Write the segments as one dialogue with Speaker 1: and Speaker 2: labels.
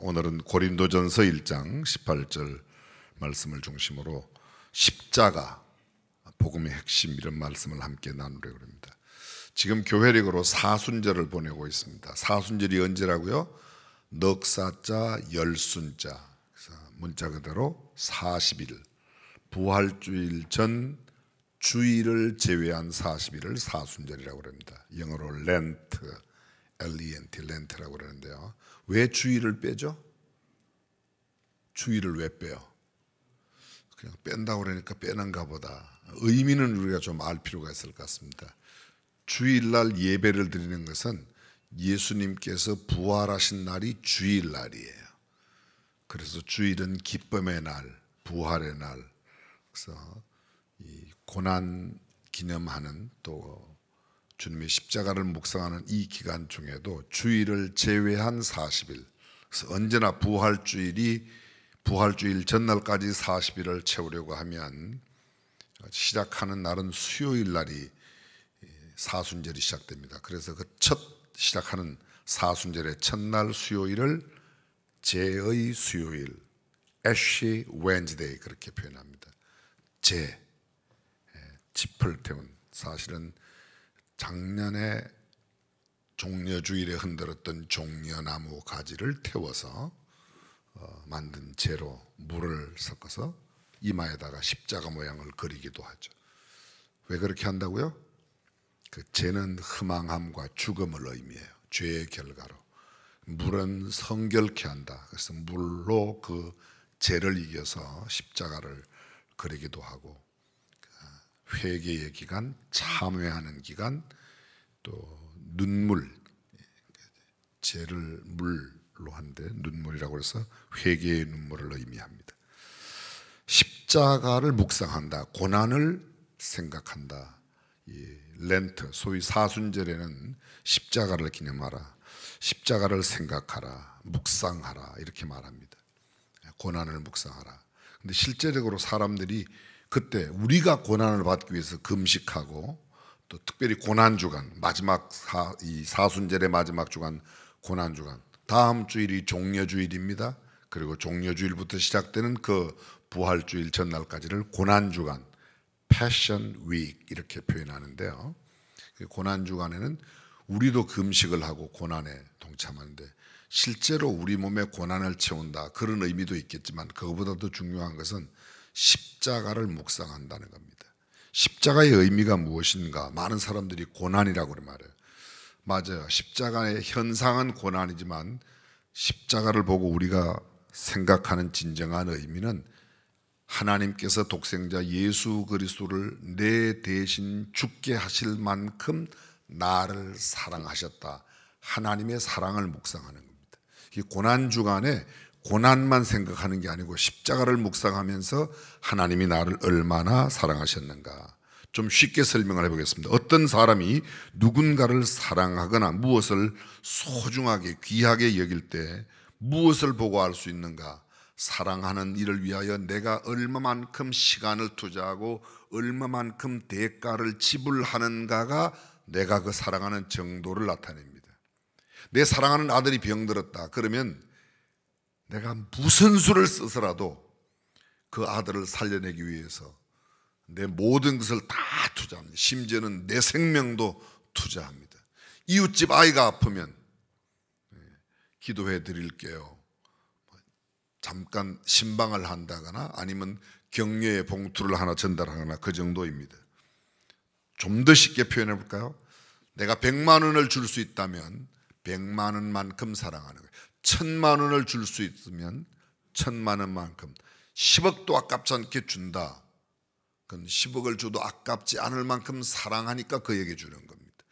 Speaker 1: 오늘은 고린도전서 1장 18절 말씀을 중심으로 십자가, 복음의 핵심, 이런 말씀을 함께 나누려고 합니다. 지금 교회력으로 사순절을 보내고 있습니다. 사순절이 언제라고요? 넉사자 열순자, 그래서 문자 그대로 40일, 부활주일 전 주일을 제외한 40일을 사순절이라고 합니다. 영어로 렌트, L-E-N-T, 렌트라고 그러는데요. 왜 주일을 빼죠? 주일을 왜 빼요? 그냥 뺀다고 그러니까 빼는가 보다. 의미는 우리가 좀 알 필요가 있을 것 같습니다. 주일날 예배를 드리는 것은 예수님께서 부활하신 날이 주일날이에요. 그래서 주일은 기쁨의 날, 부활의 날, 그래서 이 고난 기념하는, 또 주님의 십자가를 묵상하는 이 기간 중에도 주일을 제외한 40일, 그래서 언제나 부활주일 전날까지 40일을 채우려고 하면 시작하는 날은 수요일 날이 사순절이 시작됩니다. 그래서 그 첫 시작하는 사순절의 첫날 수요일을 제의 수요일, Ashy Wednesday 그렇게 표현합니다. 짚을 태운, 사실은 작년에 종려주일에 흔들었던 종려나무 가지를 태워서 만든 재로 물을 섞어서 이마에다가 십자가 모양을 그리기도 하죠. 왜 그렇게 한다고요? 그 재는 허망함과 죽음을 의미해요. 죄의 결과로. 물은 성결케 한다. 그래서 물로 그 죄를 이겨서 십자가를 그리기도 하고, 회개의 기간, 참회하는 기간, 또 눈물, 죄를 물로 한데 눈물이라고 해서 회개의 눈물을 의미합니다. 십자가를 묵상한다, 고난을 생각한다. 이 렌트, 소위 사순절에는 십자가를 기념하라, 십자가를 생각하라, 묵상하라, 이렇게 말합니다. 고난을 묵상하라. 근데 실제적으로 사람들이 그때 우리가 고난을 받기 위해서 금식하고, 또 특별히 고난주간, 마지막 이 사순절의 마지막 주간, 고난주간, 다음 주일이 종려주일입니다. 그리고 종려주일부터 시작되는 그 부활주일 전날까지를 고난주간, 패션 위크 이렇게 표현하는데요. 고난주간에는 우리도 금식을 하고 고난에 동참하는데, 실제로 우리 몸에 고난을 채운다, 그런 의미도 있겠지만 그것보다 더 중요한 것은 십자가를 묵상한다는 겁니다. 십자가의 의미가 무엇인가? 많은 사람들이 고난이라고 말해요. 맞아요. 십자가의 현상은 고난이지만 십자가를 보고 우리가 생각하는 진정한 의미는 하나님께서 독생자 예수 그리스도를 내 대신 죽게 하실 만큼 나를 사랑하셨다. 하나님의 사랑을 묵상하는 겁니다. 이 고난주간에 고난만 생각하는 게 아니고 십자가를 묵상하면서 하나님이 나를 얼마나 사랑하셨는가. 좀 쉽게 설명을 해보겠습니다. 어떤 사람이 누군가를 사랑하거나 무엇을 소중하게 귀하게 여길 때 무엇을 보고 알 수 있는가? 사랑하는 이를 위하여 내가 얼마만큼 시간을 투자하고 얼마만큼 대가를 지불하는가가 내가 그 사랑하는 정도를 나타냅니다. 내 사랑하는 아들이 병들었다 그러면 내가 무슨 수를 써서라도 그 아들을 살려내기 위해서 내 모든 것을 다 투자합니다. 심지어는 내 생명도 투자합니다. 이웃집 아이가 아프면 기도해 드릴게요, 잠깐 신방을 한다거나 아니면 격려의 봉투를 하나 전달하거나, 그 정도입니다. 좀 더 쉽게 표현해 볼까요? 내가 100만 원을 줄 수 있다면 100만 원만큼 사랑하는 거예요. 1000만 원을 줄 수 있으면 1000만 원만큼, 10억도 아깝지 않게 준다. 그건 10억을 줘도 아깝지 않을 만큼 사랑하니까 그에게 주는 겁니다.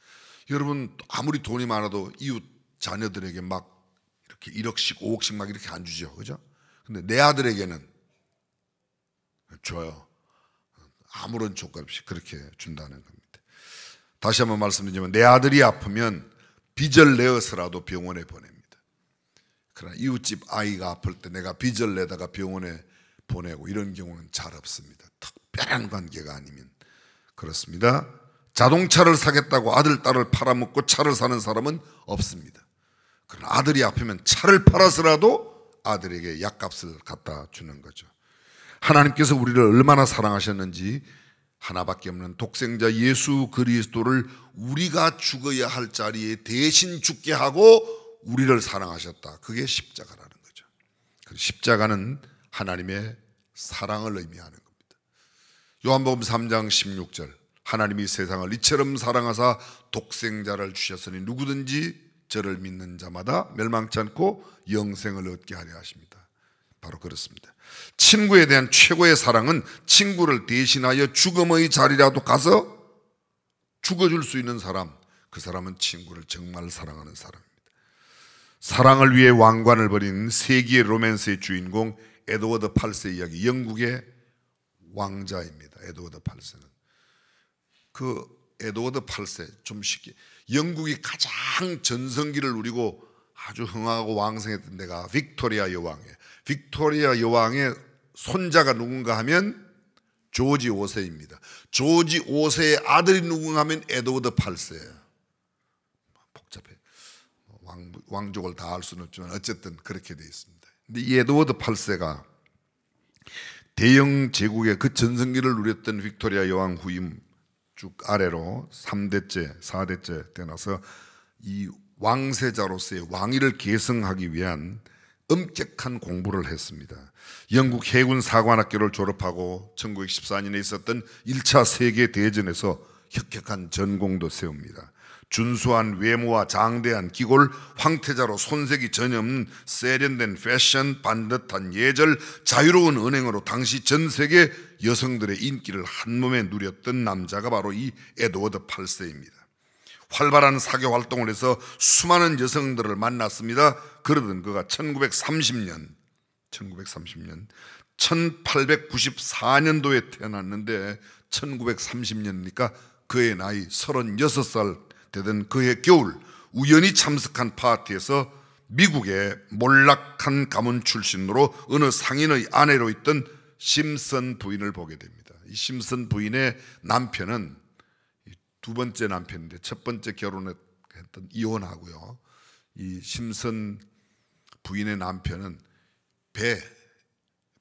Speaker 1: 여러분, 아무리 돈이 많아도 이웃 자녀들에게 막 이렇게 1억씩 5억씩 막 이렇게 안 주죠, 그죠? 근데 내 아들에게는 줘요. 아무런 조건 없이 그렇게 준다는 겁니다. 다시 한번 말씀드리면, 내 아들이 아프면 빚을 내어서라도 병원에 보냅니다. 그러나 이웃집 아이가 아플 때 내가 빚을 내다가 병원에 보내고, 이런 경우는 잘 없습니다. 특별한 관계가 아니면 그렇습니다. 자동차를 사겠다고 아들, 딸을 팔아먹고 차를 사는 사람은 없습니다. 그러나 아들이 아프면 차를 팔아서라도 아들에게 약값을 갖다 주는 거죠. 하나님께서 우리를 얼마나 사랑하셨는지 하나밖에 없는 독생자 예수 그리스도를 우리가 죽어야 할 자리에 대신 죽게 하고 우리를 사랑하셨다. 그게 십자가라는 거죠. 십자가는 하나님의 사랑을 의미하는 겁니다. 요한복음 3장 16절 하나님이 세상을 이처럼 사랑하사 독생자를 주셨으니 누구든지 저를 믿는 자마다 멸망치 않고 영생을 얻게 하려 하십니다. 바로 그렇습니다. 친구에 대한 최고의 사랑은 친구를 대신하여 죽음의 자리라도 가서 죽어줄 수 있는 사람, 그 사람은 친구를 정말 사랑하는 사람입니다. 사랑을 위해 왕관을 버린 세기의 로맨스의 주인공 에드워드 8세 이야기, 영국의 왕자입니다. 에드워드 8세는 그 에드워드 8세 좀 쉽게 영국이 가장 전성기를 누리고 아주 흥하고 왕성했던 데가 빅토리아 여왕이에요. 빅토리아 여왕의 손자가 누군가 하면 조지 5세입니다. 조지 5세의 아들이 누군가 하면 에드워드 8세예요. 복잡해. 왕족을 다 알 수는 없지만 어쨌든 그렇게 되어 있습니다. 근데 이 에드워드 8세가 대영 제국의 그 전성기를 누렸던 빅토리아 여왕 후임 쭉 아래로 3대째, 4대째 되나서 이 왕세자로서의 왕위를 계승하기 위한 엄격한 공부를 했습니다. 영국 해군 사관학교를 졸업하고 1914년에 있었던 1차 세계대전에서 혁혁한 전공도 세웁니다. 준수한 외모와 장대한 기골, 황태자로 손색이 전혀 없는 세련된 패션, 반듯한 예절, 자유로운 언행으로 당시 전 세계 여성들의 인기를 한몸에 누렸던 남자가 바로 이 에드워드 8세입니다. 활발한 사교 활동을 해서 수많은 여성들을 만났습니다. 그러던 그가 1930년 1894년도에 태어났는데 1930년이니까 그의 나이 36살 되던 그해 겨울 우연히 참석한 파티에서 미국의 몰락한 가문 출신으로 어느 상인의 아내로 있던 심슨 부인을 보게 됩니다. 이 심슨 부인의 남편은 두 번째 남편인데 첫 번째 결혼했던 이혼하고요. 이 심슨 부인의 남편은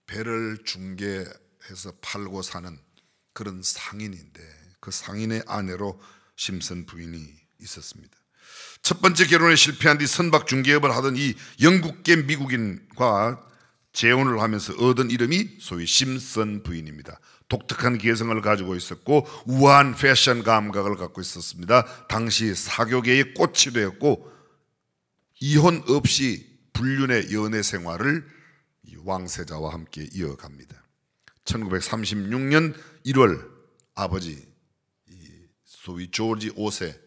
Speaker 1: 배를 중개해서 팔고 사는 그런 상인인데 그 상인의 아내로 심슨 부인이 있었습니다. 첫 번째 결혼에 실패한 뒤 선박 중개업을 하던 이 영국계 미국인과 재혼을 하면서 얻은 이름이 소위 심슨 부인입니다. 독특한 개성을 가지고 있었고 우아한 패션 감각을 갖고 있었습니다. 당시 사교계의 꽃이 되었고 이혼 없이 불륜의 연애 생활을 이 왕세자와 함께 이어갑니다. 1936년 1월 아버지 소위 조지 5세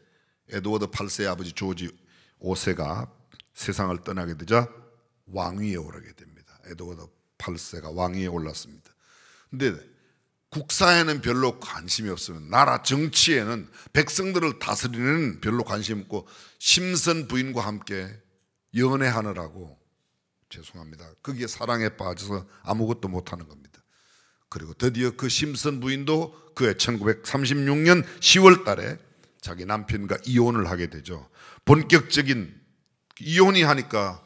Speaker 1: 에드워드 8세의 아버지 조지 5세가 세상을 떠나게 되자 왕위에 오르게 됩니다. 에드워드 8세가 왕위에 올랐습니다. 근데 국사에는 별로 관심이 없으면 나라 정치에는 백성들을 다스리는 별로 관심 없고 심슨 부인과 함께 연애하느라고 죄송합니다. 거기에 사랑에 빠져서 아무것도 못하는 겁니다. 그리고 드디어 그 심슨 부인도 그해 1936년 10월 달에 자기 남편과 이혼을 하게 되죠. 본격적인 이혼이 하니까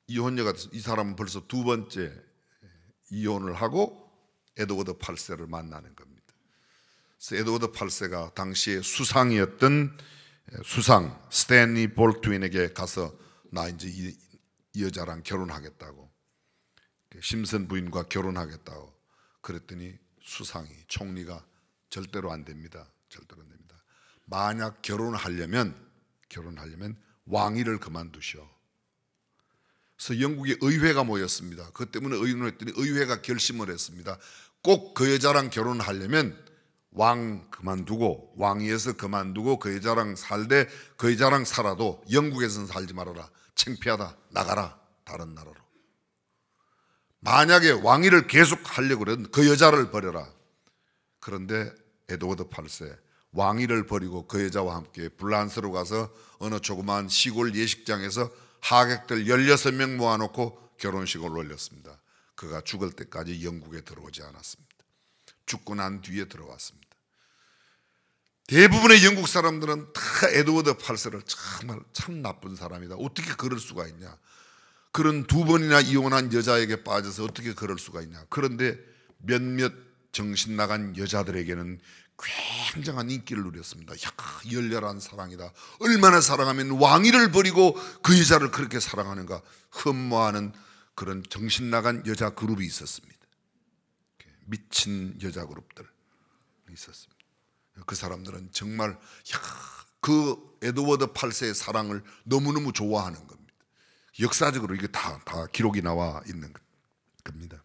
Speaker 1: 이혼녀가 이 사람은 벌써 두 번째 이혼을 하고 에드워드 8세를 만나는 겁니다. 그래서 에드워드 8세가 당시에 수상이었던 수상 스탠리 볼트윈에게 가서 나 이제 이 여자랑 결혼하겠다고 심슨 부인과 결혼하겠다고 그랬더니 수상이 총리가 절대로 안 됩니다. 절대로 안 됩니다. 만약 결혼하려면 왕위를 그만두시오. 그래서 영국의 의회가 모였습니다. 그것 때문에 의논했더니 의회가 결심을 했습니다. 꼭 그 여자랑 결혼하려면 왕 그만두고 왕위에서 그만두고 그 여자랑 살되 그 여자랑 살아도 영국에서는 살지 말아라. 창피하다. 나가라. 다른 나라로. 만약에 왕위를 계속 하려고 그러면 그 여자를 버려라. 그런데 에드워드 8세 왕위를 버리고 그 여자와 함께 불란스로 가서 어느 조그마한 시골 예식장에서 하객들 16명 모아놓고 결혼식을 올렸습니다. 그가 죽을 때까지 영국에 들어오지 않았습니다. 죽고 난 뒤에 들어왔습니다. 대부분의 영국 사람들은 다 에드워드 8세를 정말 참 나쁜 사람이다. 어떻게 그럴 수가 있냐. 그런 두 번이나 이혼한 여자에게 빠져서 어떻게 그럴 수가 있냐. 그런데 몇몇 정신 나간 여자들에게는 굉장한 인기를 누렸습니다. 야, 열렬한 사랑이다. 얼마나 사랑하면 왕위를 버리고 그 여자를 그렇게 사랑하는가 흠모하는 그런 정신 나간 여자 그룹이 있었습니다. 미친 여자 그룹들 있었습니다. 그 사람들은 정말 그 에드워드 8세의 사랑을 너무너무 좋아하는 겁니다. 역사적으로 이게 다 기록이 나와 있는 겁니다.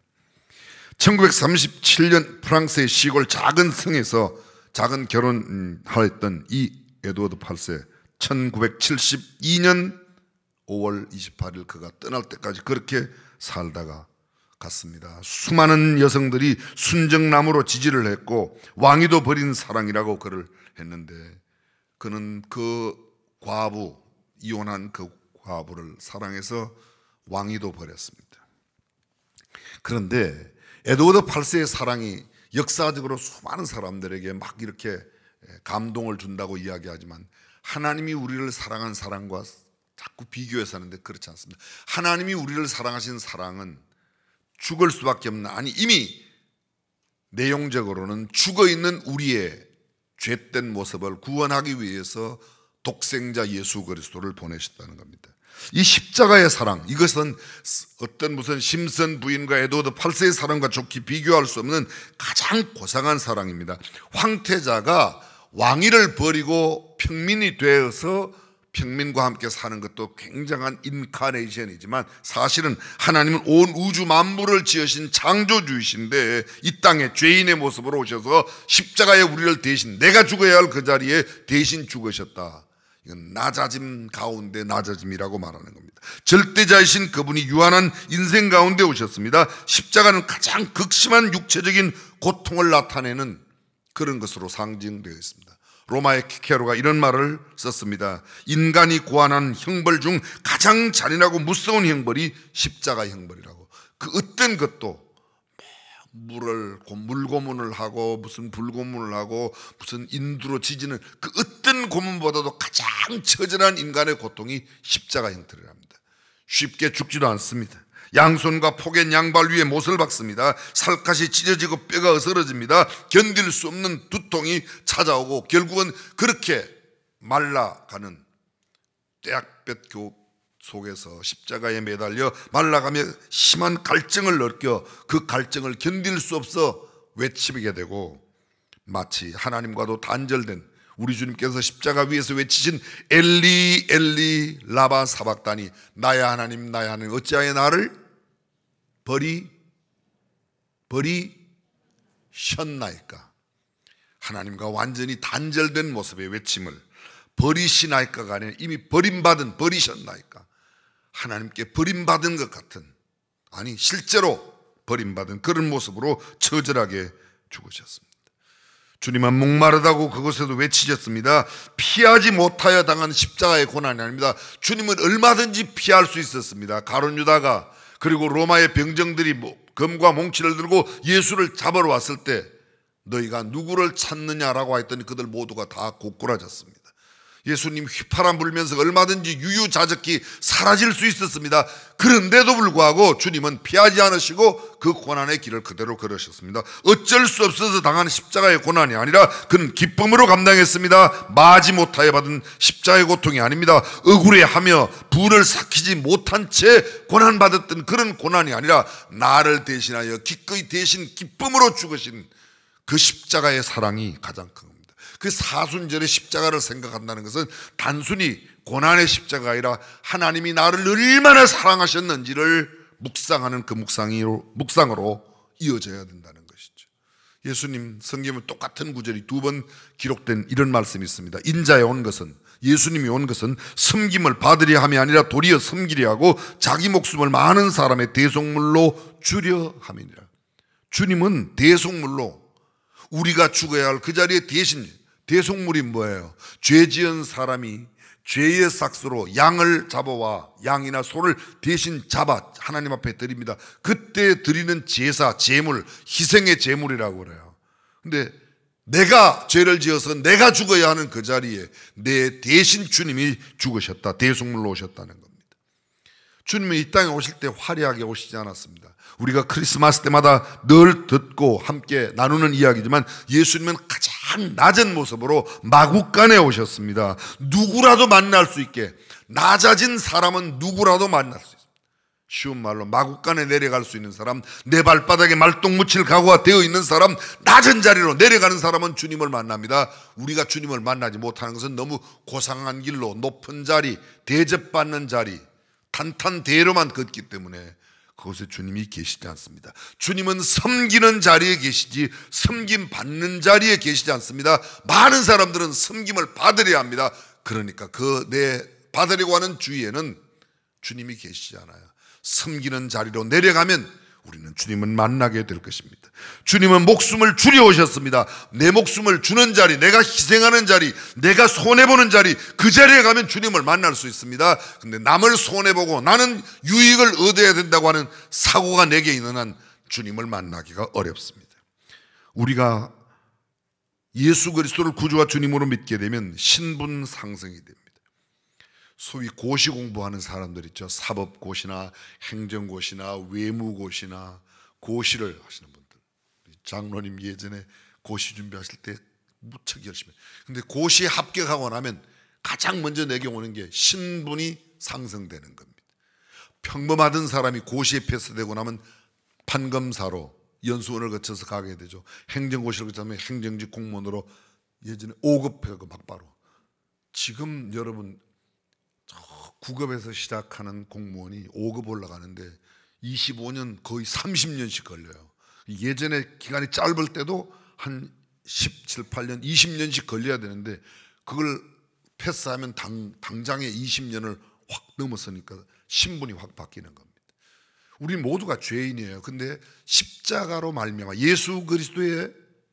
Speaker 1: 1937년 프랑스의 시골 작은 성에서 작은 결혼하였던 이 에드워드 8세 1972년 5월 28일 그가 떠날 때까지 그렇게 살다가 갔습니다. 수많은 여성들이 순정남으로 지지를 했고 왕위도 버린 사랑이라고 그를 했는데 그는 그 과부, 이혼한 그 과부를 사랑해서 왕위도 버렸습니다. 그런데 에드워드 8세의 사랑이 역사적으로 수많은 사람들에게 막 이렇게 감동을 준다고 이야기하지만 하나님이 우리를 사랑한 사랑과 자꾸 비교해서 하는데 그렇지 않습니다. 하나님이 우리를 사랑하신 사랑은 죽을 수밖에 없는, 아니 이미 내용적으로는 죽어있는 우리의 죄된 모습을 구원하기 위해서 독생자 예수 그리스도를 보내셨다는 겁니다. 이 십자가의 사랑, 이것은 어떤 무슨 심슨 부인과 에드워드 8세의 사랑과 좋게 비교할 수 없는 가장 고상한 사랑입니다. 황태자가 왕위를 버리고 평민이 되어서 평민과 함께 사는 것도 굉장한 인카네이션이지만 사실은 하나님은 온 우주 만물을 지으신 창조주이신데 이 땅에 죄인의 모습으로 오셔서 십자가에 우리를 대신, 내가 죽어야 할 그 자리에 대신 죽으셨다. 이건 낮아짐 가운데 낮아짐이라고 말하는 겁니다. 절대자이신 그분이 유한한 인생 가운데 오셨습니다. 십자가는 가장 극심한 육체적인 고통을 나타내는 그런 것으로 상징되어 있습니다. 로마의 키케로가 이런 말을 썼습니다. 인간이 고안한 형벌 중 가장 잔인하고 무서운 형벌이 십자가 형벌이라고. 그 어떤 것도 물고문을 하고 무슨 불고문을 하고 무슨 인두로 지지는 그 어떤 고문보다도 가장 처절한 인간의 고통이 십자가 형태랍니다. 쉽게 죽지도 않습니다. 양손과 폭엔 양발 위에 못을 박습니다. 살갗이 찢어지고 뼈가 으스러집니다. 견딜 수 없는 두통이 찾아오고 결국은 그렇게 말라가는 떼약볕 속에서 십자가에 매달려 말라가며 심한 갈증을 느껴 그 갈증을 견딜 수 없어 외치게 되고 마치 하나님과도 단절된 우리 주님께서 십자가 위에서 외치신 엘리 엘리 라바 사박다니, 나의 하나님 나의 하나님 어찌하여 나를 버리셨나이까. 하나님과 완전히 단절된 모습의 외침을 버리시나이까가 아니라 이미 버리셨나이까. 하나님께 버림받은 것 같은, 아니 실제로 버림받은 그런 모습으로 처절하게 죽으셨습니다. 주님은 목마르다고 그곳에도 외치셨습니다. 피하지 못하여 당한 십자가의 고난이 아닙니다. 주님은 얼마든지 피할 수 있었습니다. 가룟 유다가 그리고 로마의 병정들이 검과 몽치를 들고 예수를 잡으러 왔을 때 너희가 누구를 찾느냐라고 했더니 그들 모두가 다 고꾸라졌습니다. 예수님 휘파람 불면서 얼마든지 유유자적히 사라질 수 있었습니다. 그런데도 불구하고 주님은 피하지 않으시고 그 고난의 길을 그대로 걸으셨습니다. 어쩔 수 없어서 당한 십자가의 고난이 아니라 그는 기쁨으로 감당했습니다. 마지 못하여 받은 십자가의 고통이 아닙니다. 억울해하며 불을 삭히지 못한 채 고난받았던 그런 고난이 아니라 나를 대신하여 기꺼이 대신 기쁨으로 죽으신 그 십자가의 사랑이 가장 큰 겁니다. 그 사순절의 십자가를 생각한다는 것은 단순히 고난의 십자가가 아니라 하나님이 나를 얼마나 사랑하셨는지를 묵상하는 그 묵상으로 이어져야 된다는 것이죠. 예수님 성경에 똑같은 구절이 두 번 기록된 이런 말씀이 있습니다. 인자에 온 것은, 예수님이 온 것은 섬김을 받으려 함이 아니라 도리어 섬기려 하고 자기 목숨을 많은 사람의 대속물로 주려 함이니라. 주님은 대속물로 우리가 죽어야 할 그 자리에 대신, 대속물이 뭐예요? 죄 지은 사람이 죄의 삭스로 양을 잡아와 양이나 소를 대신 잡아 하나님 앞에 드립니다. 그때 드리는 제사, 제물, 희생의 제물이라고 그래요. 근데 내가 죄를 지어서 내가 죽어야 하는 그 자리에 내 대신 주님이 죽으셨다, 대속물로 오셨다는 겁니다. 주님이 이 땅에 오실 때 화려하게 오시지 않았습니다. 우리가 크리스마스 때마다 늘 듣고 함께 나누는 이야기지만 예수님은 가장 낮은 모습으로 마국간에 오셨습니다. 누구라도 만날 수 있게, 낮아진 사람은 누구라도 만날 수 있습니다. 쉬운 말로 마국간에 내려갈 수 있는 사람, 내 발바닥에 말똥 묻힐 각오가 되어 있는 사람, 낮은 자리로 내려가는 사람은 주님을 만납니다. 우리가 주님을 만나지 못하는 것은 너무 고상한 길로, 높은 자리, 대접받는 자리, 탄탄대로만 걷기 때문에 그곳에 주님이 계시지 않습니다. 주님은 섬기는 자리에 계시지 섬김 받는 자리에 계시지 않습니다. 많은 사람들은 섬김을 받으려야 합니다. 그러니까 그 내 받으려고 하는 주위에는 주님이 계시지 않아요. 섬기는 자리로 내려가면 우리는 주님을 만나게 될 것입니다. 주님은 목숨을 주려 오셨습니다. 내 목숨을 주는 자리, 내가 희생하는 자리, 내가 손해보는 자리, 그 자리에 가면 주님을 만날 수 있습니다. 근데 남을 손해보고 나는 유익을 얻어야 된다고 하는 사고가 내게 있는 한 주님을 만나기가 어렵습니다. 우리가 예수 그리스도를 구주와 주님으로 믿게 되면 신분 상승이 됩니다. 소위 고시 공부하는 사람들 있죠. 사법고시나 행정고시나 외무고시나 고시를 하시는 분들. 장로님 예전에 고시 준비하실 때 무척 열심히. 근데 고시에 합격하고 나면 가장 먼저 내게 오는 게 신분이 상승되는 겁니다. 평범하던 사람이 고시에 패스되고 나면 판검사로 연수원을 거쳐서 가게 되죠. 행정고시를 거쳐서 행정직 공무원으로 예전에 5급하고 막바로. 지금 여러분 9급에서 시작하는 공무원이 5급 올라가는데 25년 거의 30년씩 걸려요. 예전에 기간이 짧을 때도 한 17, 8년, 20년씩 걸려야 되는데 그걸 패스하면 당장에 20년을 확 넘어서니까 신분이 확 바뀌는 겁니다. 우리 모두가 죄인이에요. 근데 십자가로 말미암아 예수 그리스도의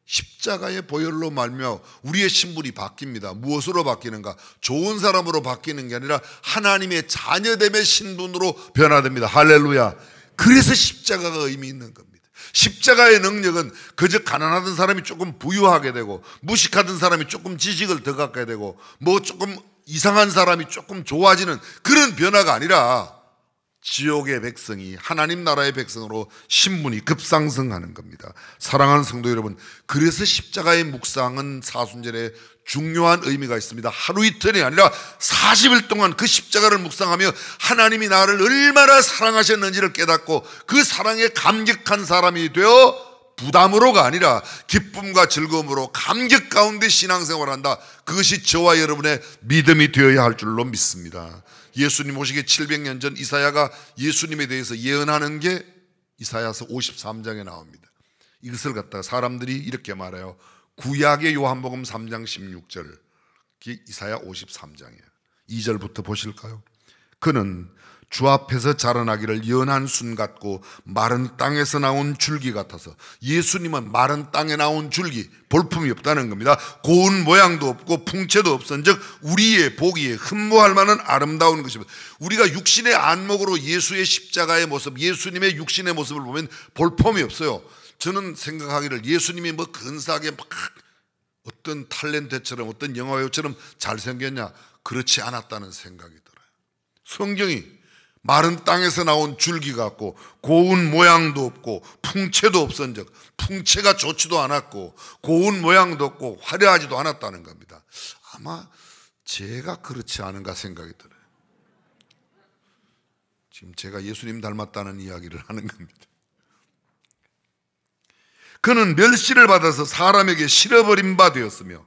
Speaker 1: 십자가의 보혈로 말미암아 우리의 신분이 바뀝니다. 무엇으로 바뀌는가? 좋은 사람으로 바뀌는 게 아니라 하나님의 자녀됨의 신분으로 변화됩니다. 할렐루야. 그래서 십자가가 의미 있는 겁니다. 십자가의 능력은 그저 가난하던 사람이 조금 부유하게 되고 무식하던 사람이 조금 지식을 더 갖게 되고 뭐 조금 이상한 사람이 조금 좋아지는 그런 변화가 아니라 지옥의 백성이 하나님 나라의 백성으로 신분이 급상승하는 겁니다. 사랑하는 성도 여러분, 그래서 십자가의 묵상은 사순절에 중요한 의미가 있습니다. 하루 이틀이 아니라 40일 동안 그 십자가를 묵상하며 하나님이 나를 얼마나 사랑하셨는지를 깨닫고 그 사랑에 감격한 사람이 되어 부담으로가 아니라 기쁨과 즐거움으로 감격 가운데 신앙생활을 한다. 그것이 저와 여러분의 믿음이 되어야 할 줄로 믿습니다. 예수님 오시기 700년 전 이사야가 예수님에 대해서 예언하는 게 이사야서 53장에 나옵니다. 이것을 갖다가 사람들이 이렇게 말해요. 구약의 요한복음 3장 16절, 이사야 53장이에요. 2절부터 보실까요? 그는 주 앞에서 자라나기를 연한 순 같고 마른 땅에서 나온 줄기 같아서. 예수님은 마른 땅에 나온 줄기, 볼품이 없다는 겁니다. 고운 모양도 없고 풍채도 없은즉 우리의 보기에 흠모할 만한 아름다운 것입니다. 우리가 육신의 안목으로 예수의 십자가의 모습, 예수님의 육신의 모습을 보면 볼품이 없어요. 저는 생각하기를 예수님이 뭐 근사하게 막 어떤 탤런트처럼 어떤 영화배우처럼 잘생겼냐, 그렇지 않았다는 생각이 들어요. 성경이 마른 땅에서 나온 줄기 같고 고운 모양도 없고 풍채도 없은즉, 풍채가 좋지도 않았고 고운 모양도 없고 화려하지도 않았다는 겁니다. 아마 제가 그렇지 않은가 생각이 들어요. 지금 제가 예수님 닮았다는 이야기를 하는 겁니다. 그는 멸시를 받아서 사람에게 실어버린 바 되었으며,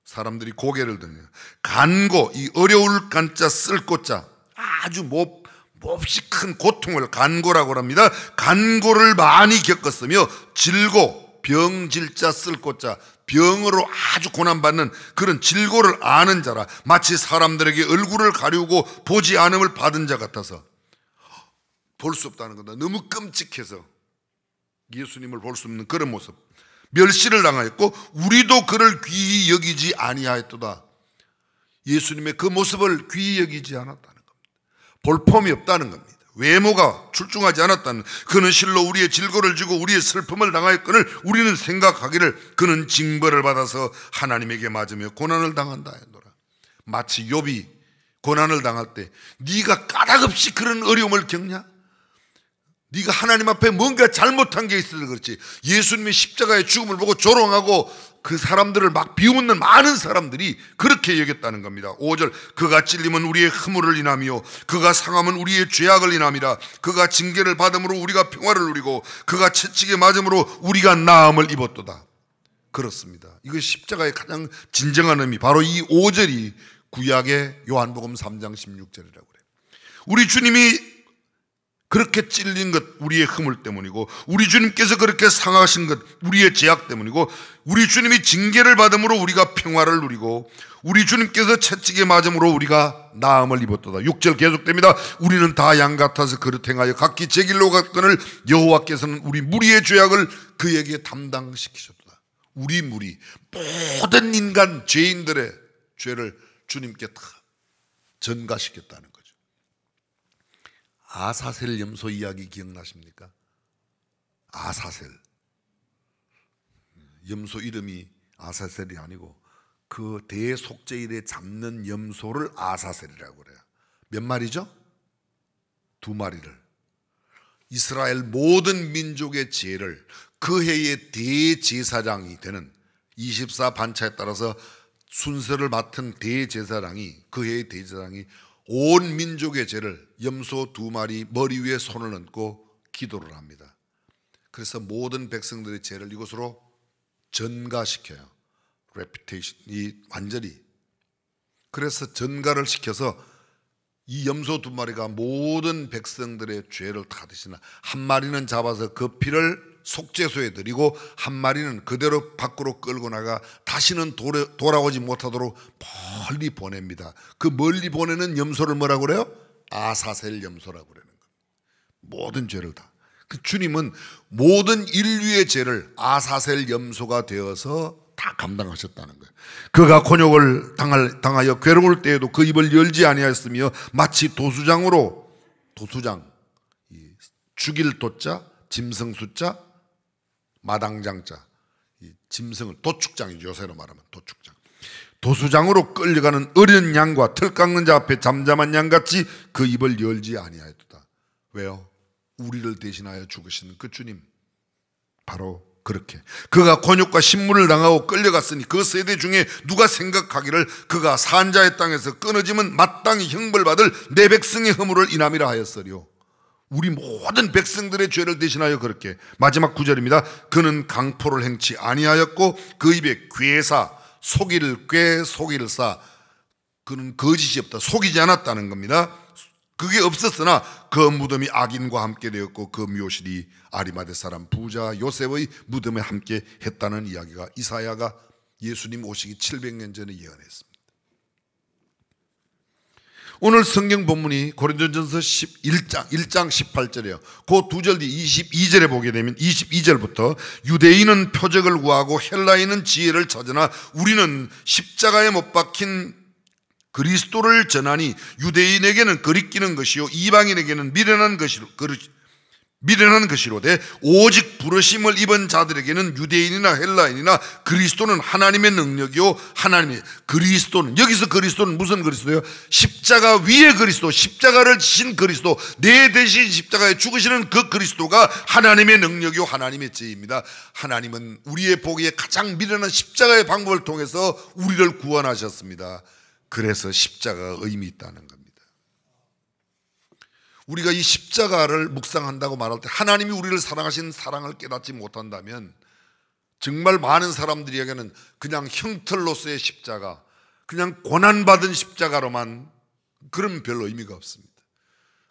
Speaker 1: 사람들이 고개를 드네요. 간고, 이 어려울 간자 쓸 고자, 아주 몹시 큰 고통을 간고라고 합니다. 간고를 많이 겪었으며, 질고, 병질자 쓸 고자, 병으로 아주 고난받는 그런 질고를 아는 자라. 마치 사람들에게 얼굴을 가리우고 보지 않음을 받은 자 같아서. 볼 수 없다는 겁니다. 너무 끔찍해서 예수님을 볼 수 없는 그런 모습. 멸시를 당하였고 우리도 그를 귀히 여기지 아니하였도다. 예수님의 그 모습을 귀히 여기지 않았다는 겁니다. 볼품이 없다는 겁니다. 외모가 출중하지 않았다는, 그는 실로 우리의 질고를 지고 우리의 슬픔을 당하였거늘 우리는 생각하기를 그는 징벌을 받아서 하나님에게 맞으며 고난을 당한다 했노라. 마치 욥이 고난을 당할 때 네가 까닭없이 그런 어려움을 겪냐? 네가 하나님 앞에 뭔가 잘못한 게 있어서 그렇지. 예수님의 십자가의 죽음을 보고 조롱하고 그 사람들을 막 비웃는 많은 사람들이 그렇게 여겼다는 겁니다. 5절, 그가 찔림은 우리의 허물을 인하며 그가 상함은 우리의 죄악을 인함이라. 그가 징계를 받음으로 우리가 평화를 누리고 그가 채찍에 맞음으로 우리가 나음을 입었도다. 그렇습니다. 이것이 십자가의 가장 진정한 의미, 바로 이 5절이 구약의 요한복음 3장 16절이라고 그래요. 우리 주님이 그렇게 찔린 것 우리의 허물 때문이고, 우리 주님께서 그렇게 상하신 것 우리의 죄악 때문이고, 우리 주님이 징계를 받음으로 우리가 평화를 누리고, 우리 주님께서 채찍에 맞음으로 우리가 나음을 입었도다. 6절 계속됩니다. 우리는 다 양 같아서 그릇 행하여 각기 제 길로 갔거늘 여호와께서는 우리 무리의 죄악을 그에게 담당시키셨도다. 우리 무리, 모든 인간 죄인들의 죄를 주님께 다 전가시켰다는 거죠. 아사셀 염소 이야기 기억나십니까? 아사셀, 염소 이름이 아사셀이 아니고 그 대속죄일에 잡는 염소를 아사셀이라고 그래요. 몇 마리죠? 2마리를. 이스라엘 모든 민족의 죄를 그 해의 대제사장이 되는 24반차에 따라서 순서를 맡은 대제사장이, 그 해의 대제사장이 온 민족의 죄를 염소 2마리 머리 위에 손을 얹고 기도를 합니다. 그래서 모든 백성들의 죄를 이것으로 전가시켜요. 레피테이션이 완전히. 그래서 전가를 시켜서 이 염소 2마리가 모든 백성들의 죄를 다 대신하, 한 마리는 잡아서 그 피를 속죄소에 드리고 한 마리는 그대로 밖으로 끌고 나가 다시는 돌아오지 못하도록 멀리 보냅니다. 그 멀리 보내는 염소를 뭐라고 그래요? 아사셀 염소라고 그러는 겁니다. 모든 죄를 다. 그 주님은 모든 인류의 죄를 아사셀 염소가 되어서 다 감당하셨다는 거예요. 그가 곤욕을 당하여 괴로울 때에도 그 입을 열지 아니하였으며 마치 도수장, 죽일 도자, 짐승 숫자, 마당장자, 이 짐승을 도축장이죠. 요새로 말하면 도축장. 도수장으로 끌려가는 어린 양과 털 깎는 자 앞에 잠잠한 양같이 그 입을 열지 아니하였도다. 왜요? 우리를 대신하여 죽으시는 그 주님, 바로 그렇게 그가 곤욕과 신문을 당하고 끌려갔으니 그 세대 중에 누가 생각하기를 그가 산자의 땅에서 끊어지면 마땅히 형벌받을 내 백성의 허물을 인함이라 하였으리요. 우리 모든 백성들의 죄를 대신하여 그렇게. 마지막 9절입니다. 그는 강포를 행치 아니하였고 그 입에 괴사, 속일 꾀, 속일 사, 그는 거짓이 없다, 속이지 않았다는 겁니다. 그게 없었으나 그 무덤이 악인과 함께 되었고 그 묘실이 아리마대 사람 부자 요셉의 무덤에 함께 했다는 이야기가 이사야가 예수님 오시기 700년 전에 예언했습니다. 오늘 성경 본문이 고린도전서 1장 18절이에요. 그 2절 뒤 22절에 보게 되면 22절부터 유대인은 표적을 구하고 헬라인은 지혜를 찾으나 우리는 십자가에 못 박힌 그리스도를 전하니 유대인에게는 거리끼는 것이요 이방인에게는 미련한 것이로되 오직 부르심을 입은 자들에게는 유대인이나 헬라인이나 그리스도는 하나님의 능력이요 하나님의 그리스도는, 여기서 그리스도는 무슨 그리스도예요? 십자가 위의 그리스도, 십자가를 지신 그리스도, 내 대신 십자가에 죽으시는 그 그리스도가 하나님의 능력이요 하나님의 죄입니다. 하나님은 우리의 보기에 가장 미련한 십자가의 방법을 통해서 우리를 구원하셨습니다. 그래서 십자가가 의미 있다는 겁니다. 우리가 이 십자가를 묵상한다고 말할 때 하나님이 우리를 사랑하신 사랑을 깨닫지 못한다면 정말 많은 사람들에게는 그냥 형틀로서의 십자가, 그냥 고난받은 십자가로만, 그러면 별 의미가 없습니다.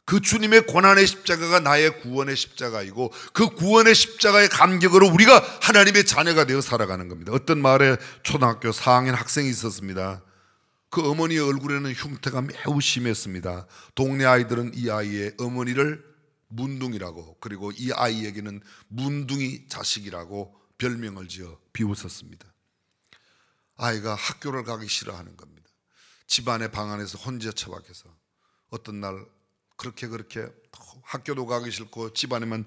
Speaker 1: 그 주님의 고난의 십자가가 나의 구원의 십자가이고 그 구원의 십자가의 감격으로 우리가 하나님의 자녀가 되어 살아가는 겁니다. 어떤 마을에 초등학교 4학년 학생이 있었습니다. 그 어머니의 얼굴에는 흉터가 매우 심했습니다. 동네 아이들은 이 아이의 어머니를 문둥이라고, 그리고 이 아이에게는 문둥이 자식이라고 별명을 지어 비웃었습니다. 아이가 학교를 가기 싫어하는 겁니다. 집안의 방 안에서 혼자 처박혀서 어떤 날 그렇게 학교도 가기 싫고 집안에만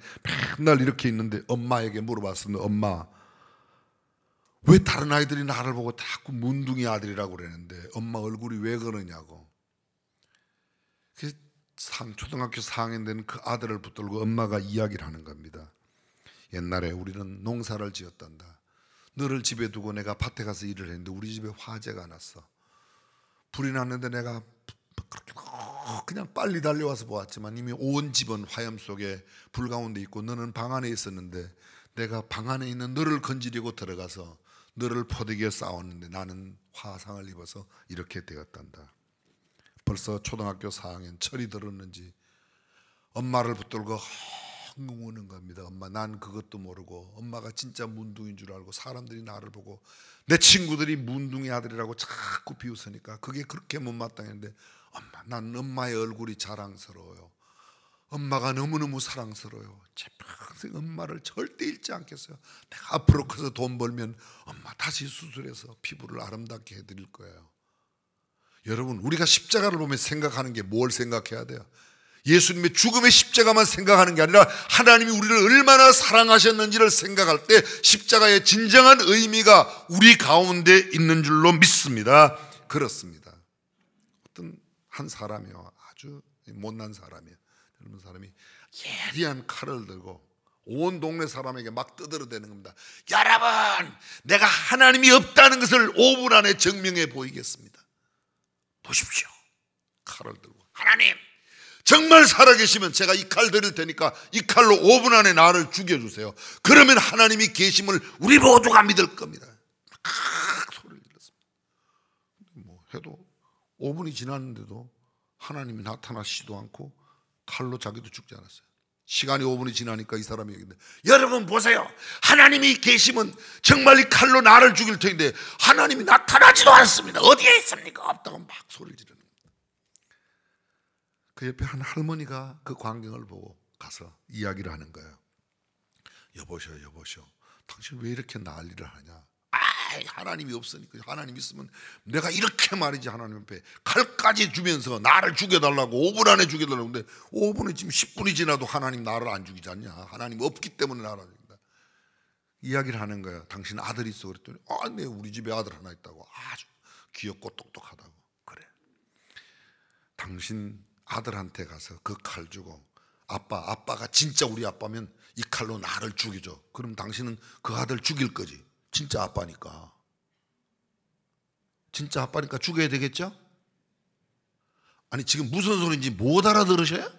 Speaker 1: 맨날 이렇게 있는데 엄마에게 물어봤습니다. 엄마, 왜 다른 아이들이 나를 보고 자꾸 문둥이 아들이라고 그러는데 엄마 얼굴이 왜 그러냐고. 초등학교 4학년 되는 그 아들을 붙들고 엄마가 이야기를 하는 겁니다. 옛날에 우리는 농사를 지었단다. 너를 집에 두고 내가 밭에 가서 일을 했는데 우리 집에 화재가 났어. 불이 났는데 내가 그냥 빨리 달려와서 보았지만 이미 온 집은 화염 속에 불 가운데 있고 너는 방 안에 있었는데 내가 방 안에 있는 너를 건지려고 들어가서 너를 포대기에 싸웠는데 나는 화상을 입어서 이렇게 되었단다. 벌써 초등학교 4학년 철이 들었는지 엄마를 붙들고 엉엉 우는 겁니다. 엄마, 난 그것도 모르고 엄마가 진짜 문둥이인 줄 알고 사람들이 나를 보고 내 친구들이 문둥이 아들이라고 자꾸 비웃으니까 그게 그렇게 못마땅했는데 엄마, 난 엄마의 얼굴이 자랑스러워요. 엄마가 너무너무 사랑스러워요. 제 평생 엄마를 절대 잃지 않겠어요. 내가 앞으로 커서 돈 벌면 엄마 다시 수술해서 피부를 아름답게 해드릴 거예요. 여러분, 우리가 십자가를 보면 생각하는 게 뭘 생각해야 돼요? 예수님의 죽음의 십자가만 생각하는 게 아니라 하나님이 우리를 얼마나 사랑하셨는지를 생각할 때 십자가의 진정한 의미가 우리 가운데 있는 줄로 믿습니다. 그렇습니다. 어떤 한 사람이요, 아주 못난 사람이에요. 젊은 사람이 예리한 칼을 들고 온 동네 사람에게 막 떠들어대는 겁니다. 여러분, 내가 하나님이 없다는 것을 5분 안에 증명해 보이겠습니다. 보십시오. 칼을 들고, 하나님 정말 살아계시면 제가 이 칼 드릴 테니까 이 칼로 5분 안에 나를 죽여주세요. 그러면 하나님이 계심을 우리 모두가 믿을 겁니다. 소리를 질렀습니다. 뭐 해도 5분이 지났는데도 하나님이 나타나시지도 않고 칼로 자기도 죽지 않았어요. 시간이 5분이 지나니까 이 사람이 얘기했는데, 여러분 보세요, 하나님이 계시면 정말 이 칼로 나를 죽일 텐데 하나님이 나타나지도 않습니다. 어디에 있습니까? 없다고 막 소리를 지르는 겁니다. 그 옆에 한 할머니가 그 광경을 보고 가서 이야기를 하는 거예요. 여보시오, 여보시오, 당신 왜 이렇게 난리를 하냐? 하나님이 없으니까. 하나님 있으면 내가 이렇게 말이지, 하나님 앞에 칼까지 주면서 나를 죽여달라고 5분 안에 죽여달라고. 근데 5분이 지금 10분이 지나도 하나님 나를 안 죽이지 않냐? 하나님 없기 때문에 나를 안 죽인다. 이야기를 하는 거예요. 당신 아들이 있어. 그랬더니 네, 우리 집에 아들 하나 있다고. 아주 귀엽고 똑똑하다고. 그래, 당신 아들한테 가서 그 칼 주고, 아빠가 진짜 우리 아빠면 이 칼로 나를 죽여줘. 그럼 당신은 그 아들 죽일 거지. 진짜 아빠니까. 진짜 아빠니까 죽여야 되겠죠? 아니, 지금 무슨 소리인지 못 알아들으셔요?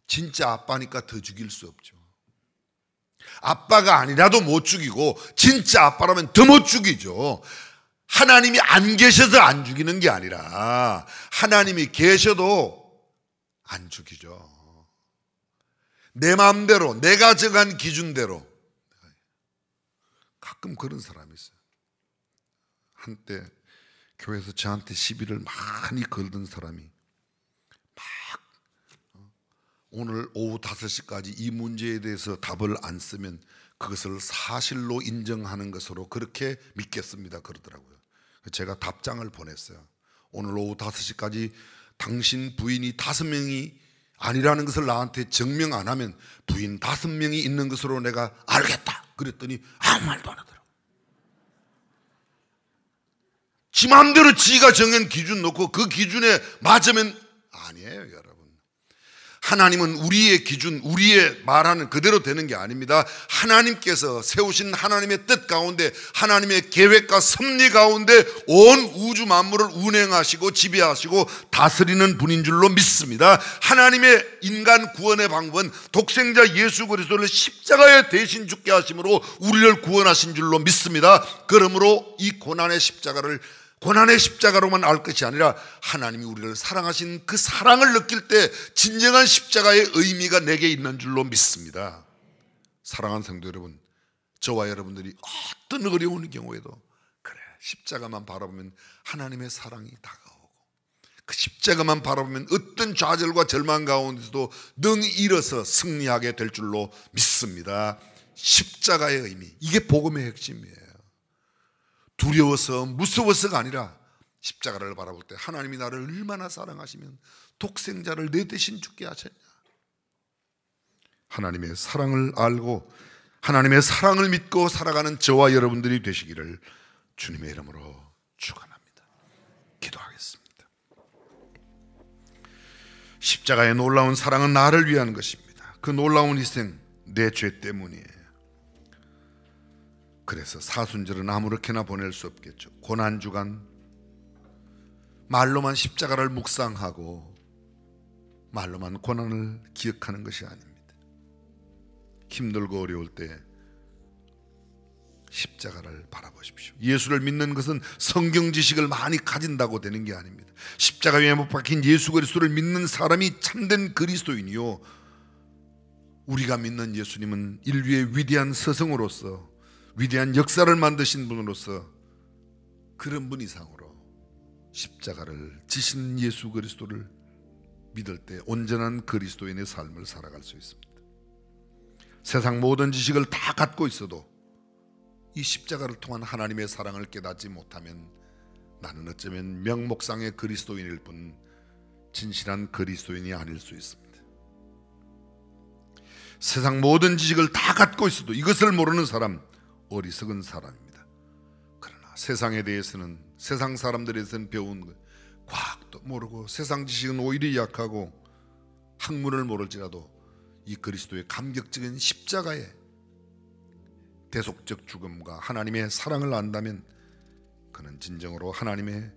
Speaker 1: 진짜 아빠니까 더 죽일 수 없죠. 아빠가 아니라도 못 죽이고 진짜 아빠라면 더 못 죽이죠. 하나님이 안 계셔서 안 죽이는 게 아니라 하나님이 계셔도 안 죽이죠. 내 마음대로, 내가 정한 기준대로. 가끔 그런 사람이 있어요. 한때 교회에서 저한테 시비를 많이 걸던 사람이 막 오늘 오후 5시까지 이 문제에 대해서 답을 안 쓰면 그것을 사실로 인정하는 것으로 그렇게 믿겠습니다 그러더라고요. 제가 답장을 보냈어요. 오늘 오후 5시까지 당신 부인이 5명이 아니라는 것을 나한테 증명 안 하면 부인 5명이 있는 것으로 내가 알겠다. 그랬더니 아무 말도 안 하더라고. 지 마음대로 지가 정한 기준 놓고 그 기준에 맞으면 아니에요, 여러분. 하나님은 우리의 기준, 우리의 말하는 그대로 되는 게 아닙니다. 하나님께서 세우신 하나님의 뜻 가운데, 하나님의 계획과 섭리 가운데 온 우주 만물을 운행하시고 지배하시고 다스리는 분인 줄로 믿습니다. 하나님의 인간 구원의 방법은 독생자 예수 그리스도를 십자가에 대신 죽게 하심으로 우리를 구원하신 줄로 믿습니다. 그러므로 이 고난의 십자가로만 알 것이 아니라 하나님이 우리를 사랑하신 그 사랑을 느낄 때 진정한 십자가의 의미가 내게 있는 줄로 믿습니다. 사랑하는 성도 여러분, 저와 여러분들이 어떤 어려운 경우에도 그래, 십자가만 바라보면 하나님의 사랑이 다가오고, 그 십자가만 바라보면 어떤 좌절과 절망 가운데서도 능히 일어서 승리하게 될 줄로 믿습니다. 십자가의 의미, 이게 복음의 핵심이에요. 두려워서 무서워서가 아니라 십자가를 바라볼 때 하나님이 나를 얼마나 사랑하시면 독생자를 내 대신 죽게 하셨냐. 하나님의 사랑을 알고 하나님의 사랑을 믿고 살아가는 저와 여러분들이 되시기를 주님의 이름으로 축원합니다. 기도하겠습니다. 십자가의 놀라운 사랑은 나를 위한 것입니다. 그 놀라운 희생, 내 죄 때문이에요. 그래서 사순절은 아무렇게나 보낼 수 없겠죠. 고난주간 말로만 십자가를 묵상하고 말로만 고난을 기억하는 것이 아닙니다. 힘들고 어려울 때 십자가를 바라보십시오. 예수를 믿는 것은 성경 지식을 많이 가진다고 되는 게 아닙니다. 십자가 위에 못 박힌 예수 그리스도를 믿는 사람이 참된 그리스도인이요, 우리가 믿는 예수님은 인류의 위대한 스승으로서, 위대한 역사를 만드신 분으로서, 그런 분 이상으로 십자가를 지신 예수 그리스도를 믿을 때 온전한 그리스도인의 삶을 살아갈 수 있습니다. 세상 모든 지식을 다 갖고 있어도 이 십자가를 통한 하나님의 사랑을 깨닫지 못하면 나는 어쩌면 명목상의 그리스도인일 뿐 진실한 그리스도인이 아닐 수 있습니다. 세상 모든 지식을 다 갖고 있어도 이것을 모르는 사람, 어리석은 사람입니다. 그러나 세상에 대해서는, 세상 사람들에 대해서는 배운 것, 과학도 모르고 세상 지식은 오히려 약하고 학문을 모를지라도 이 그리스도의 감격적인 십자가의 대속적 죽음과 하나님의 사랑을 안다면 그는 진정으로 하나님의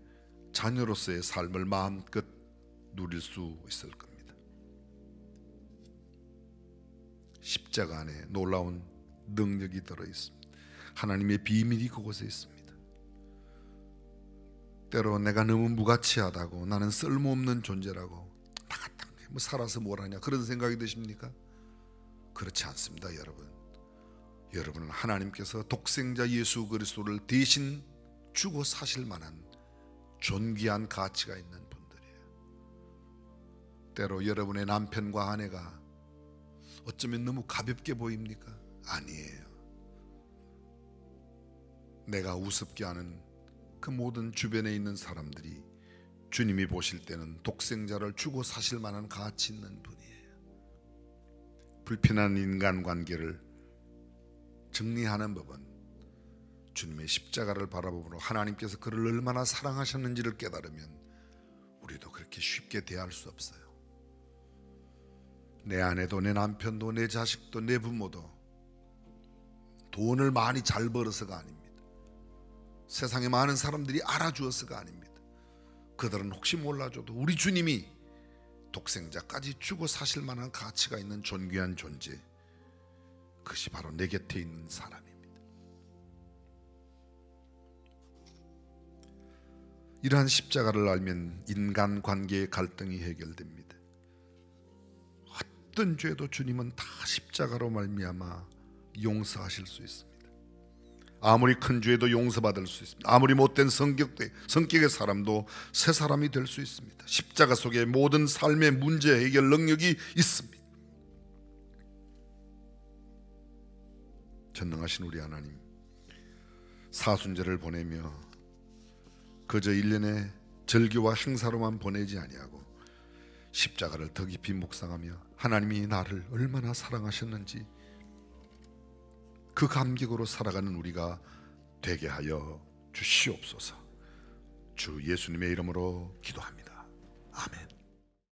Speaker 1: 자녀로서의 삶을 마음껏 누릴 수 있을 겁니다. 십자가 안에 놀라운 능력이 들어있습니다. 하나님의 비밀이 그곳에 있습니다. 때로 내가 너무 무가치하다고, 나는 쓸모없는 존재라고, 나 같은 게 뭐 살아서 뭘 하냐, 그런 생각이 드십니까? 그렇지 않습니다. 여러분은 하나님께서 독생자 예수 그리스도를 대신 주고 사실 만한 존귀한 가치가 있는 분들이에요. 때로 여러분의 남편과 아내가 어쩌면 너무 가볍게 보입니까? 아니에요. 내가 우습게 하는 그 모든 주변에 있는 사람들이 주님이 보실 때는 독생자를 주고 사실 만한 가치 있는 분이에요. 불편한 인간관계를 정리하는 법은 주님의 십자가를 바라보므로 하나님께서 그를 얼마나 사랑하셨는지를 깨달으면 우리도 그렇게 쉽게 대할 수 없어요. 내 아내도, 내 남편도, 내 자식도, 내 부모도 돈을 많이 잘 벌어서가 아닙니다. 세상에 많은 사람들이 알아주어서가 아닙니다. 그들은 혹시 몰라줘도 우리 주님이 독생자까지 주고 사실 만한 가치가 있는 존귀한 존재, 그것이 바로 내 곁에 있는 사람입니다. 이러한 십자가를 알면 인간관계의 갈등이 해결됩니다. 어떤 죄도 주님은 다 십자가로 말미암아 용서하실 수 있습니다. 아무리 큰 죄도 용서받을 수 있습니다. 아무리 못된 성격의 사람도 새 사람이 될 수 있습니다. 십자가 속에 모든 삶의 문제 해결 능력이 있습니다. 전능하신 우리 하나님, 사순절을 보내며 그저 1년의 절기와 행사로만 보내지 아니하고 십자가를 더 깊이 묵상하며 하나님이 나를 얼마나 사랑하셨는지 그 감격으로 살아가는 우리가 되게 하여 주시옵소서. 주 예수님의 이름으로 기도합니다. 아멘.